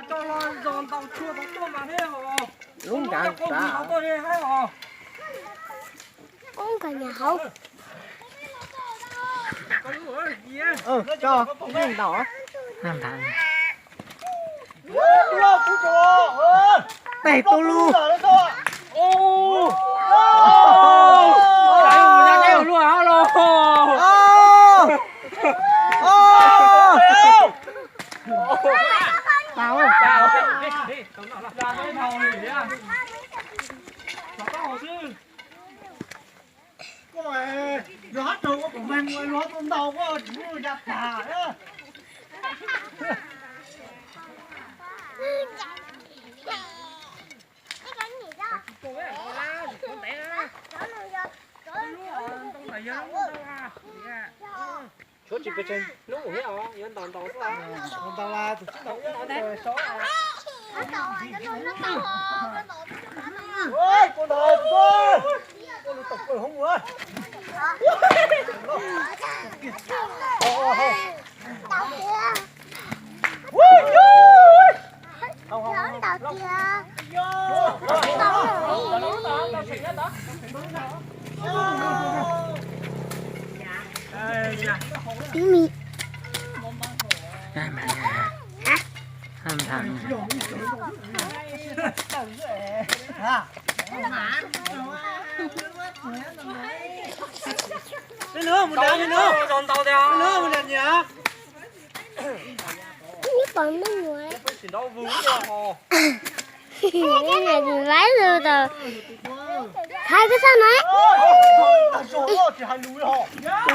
cho nó giòn tàu chua tàu tôm mà thế hả? Luôn cả tàu tôi đi hay hả? Uống cả nhà hậu. Cho cái đỏ. Làm thằng. Tẩy tôi luôn. Ô. Đây luôn hả lô? Tao ơi. Ra mấy thầu này nhá. Tao hồ sư. Có mày gió trâu của mình rồi gió tôm đầu có chỉ giặt thả đó. Chỗ chỉ cái chân nó cũng hiểu, yên tòn tòn quá. Còn tao là tụi chúng nó rồi số. Ôi con đời con. Con tập rồi không ơi. Tiếng mì. Làm thằng. Cái nữa một đá nữa. Giòn tàu theo. Cái nữa một đợt nhá. Cái còn nó nguội. Chỉ đâu vướng cho hồ. Cái này thì vái rồi tờ. Hai cái sao nói? Tao số rồi thì hai núi họ.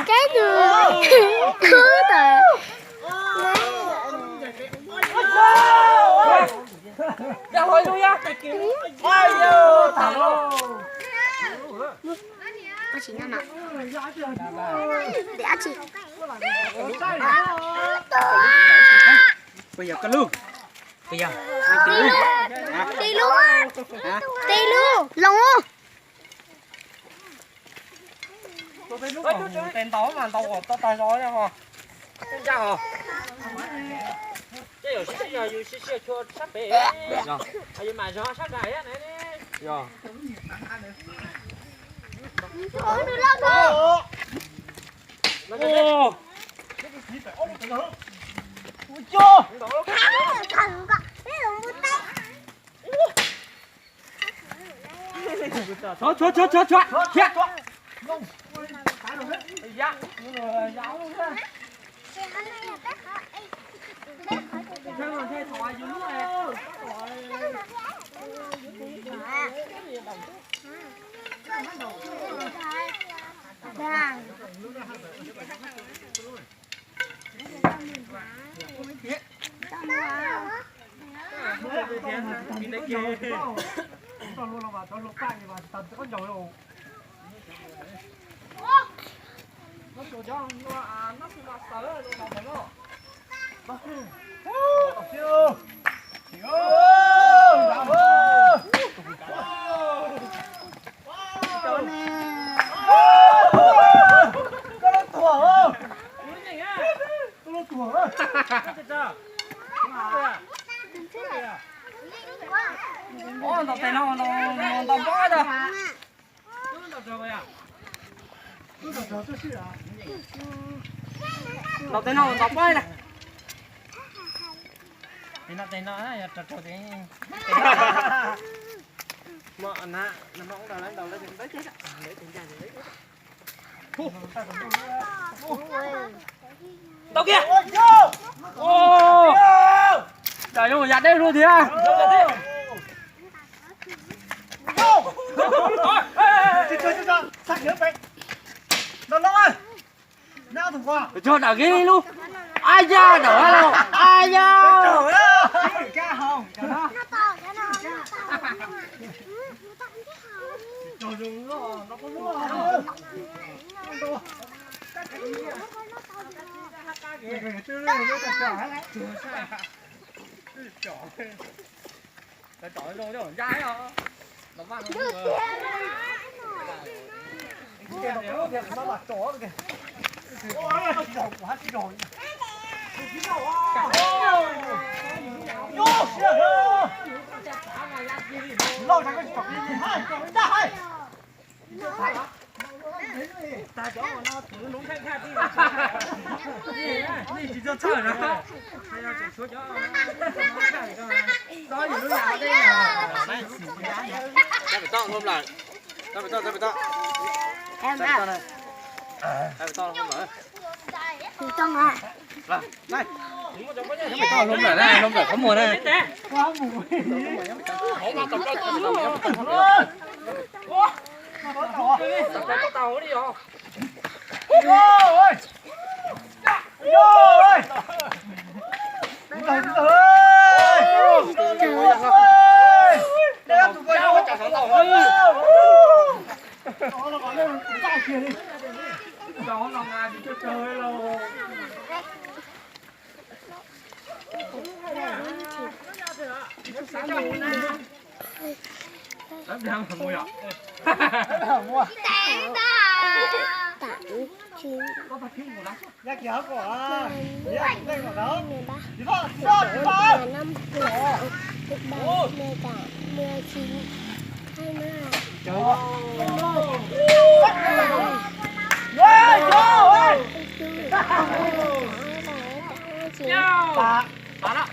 Cái rồi. Cứ tờ. Ra hồi luôn nha. Ai vô thằng lô. Có chỉ nào nào? Để chị. Bây giờ cái lương. Bây giờ. Đi luôn. Đi luôn. Lòng luôn. Tên tàu mà tàu tàu tàu gió nha hả? Tên ra hả? Cái ở xí giờ xí cho sắp bể. Rồi. Ai mà gió sắp này á này đi. Rồi. Ôi được lâu rồi. Ô. Chưa. Thằng cả. Cái lòng một tay. Chết. Dạ. Giáo luôn ra. Sao mà thế thoại dữ này. Nó sửa cho nó sửa sớ rồi nó phải nó. Chưa. Ôi, tao tay nó tao bó ra. Tao tay nó tao bó này. Tay nó á, trật thế. Mà nó bóng đầu lên đấy chết. Để tiền ra thì đấy. Tao kia. Ô. Trời ơi, giặt đây luôn thì à. Chưa. Sạc nhớ vậy. Nó ơi. Nào thằng qua. Cho đảo ghê luôn. Ai da đổ đâu. Ai da. Cá hồng. Nó to, nó to. Trời ơi, nó có nước. Trời rồi nó dai hả? Nó văng luôn rồi. Nó là chó kìa. Ôi, quá chị rồi. Vô. Lâu chẳng có chọc đi hai, chọc ra hai. Ta chó mà nó thử núng khác khác đi. Đi chỉ cho chơi nữa. Hay là chỉ số chó. Đó gì nó nhào đây à. Này xỉu giá nhỉ. Ta phải to không lại. Ta phải to. Em Ta à. này. Ta phải to không mở. Từ trong à. Này. Nó phải to không lại đây, không phải có mùa đây. Quá mù. Tập tàu đi rồi. Vô ơi. Vô ơi. Từ từ ơi. Đem tụi coi vô. Chẳng thắng tàu Đó là gọi lên ra kia đi. đó lòng ai thì chơi rồi. Lắm đang thằng mồi ạ. Mua. Tặng chín. Có phát phim của nó. Nhắc nhớ của. Nhắc đây của đó. Mười ba. Đi thôi. Đi thôi. 15, 16, 17, 18, 19, 20. Trời ơi. Ơi, vô ơi. Tạ. Bán ạ.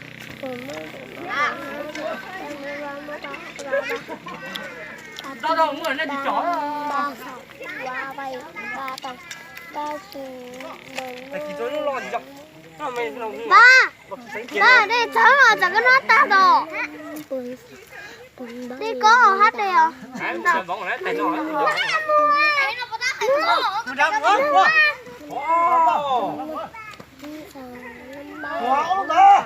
Đâu đâu người lên thì chó. Ba bảy, ba tám, ba chín, Tại chỉ tôi nó lo gì đâu. Nó mày nó ba. Ba đây cháu ở chẳng có nó ta đồ. Đi có ở hát đây à? Đấy, bóng này tay nó. Tôi đang uống. Wow. Wow đó.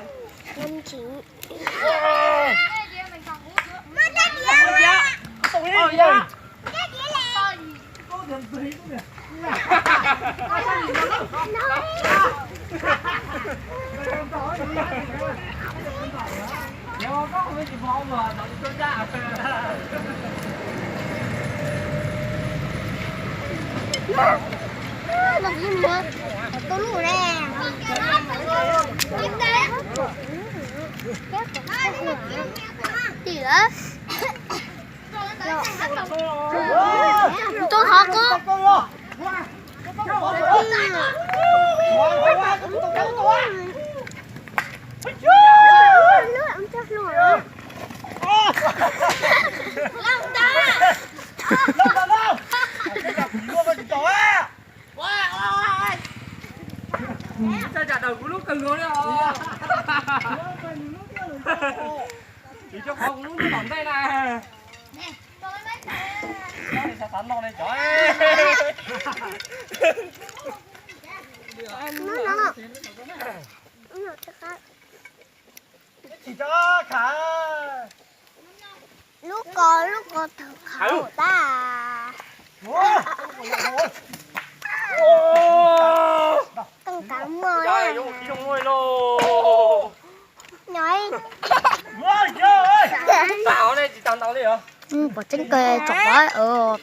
5 9. Nó có không biết gì bóng mà nó cho ra. Làm gì nữa? Tôi lù nè. Tỉa. Tôi khó cơ. Cha chặt đầu của lúc từng luôn đấy hả? Chỉ cho con lúc nó bỏng tay này. Sao sắn lo này trời. Chỉ cho khả. Lúc có thử khẩu ta. Tăng tám mươi. Trời ơi, khí đông ngôi lô. Nói. Tao đây chỉ tao đi hả? Bỏ chân kề chọc đấy.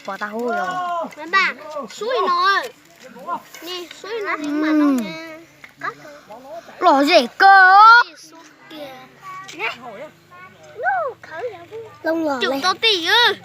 Bỏ tao hôi rồi. Mấy bà, suối nó. Nè, suối nó nhưng mà nó nha. Lỏ rể cơ. Lông ngỏ này. Chụp tao tỉ ư.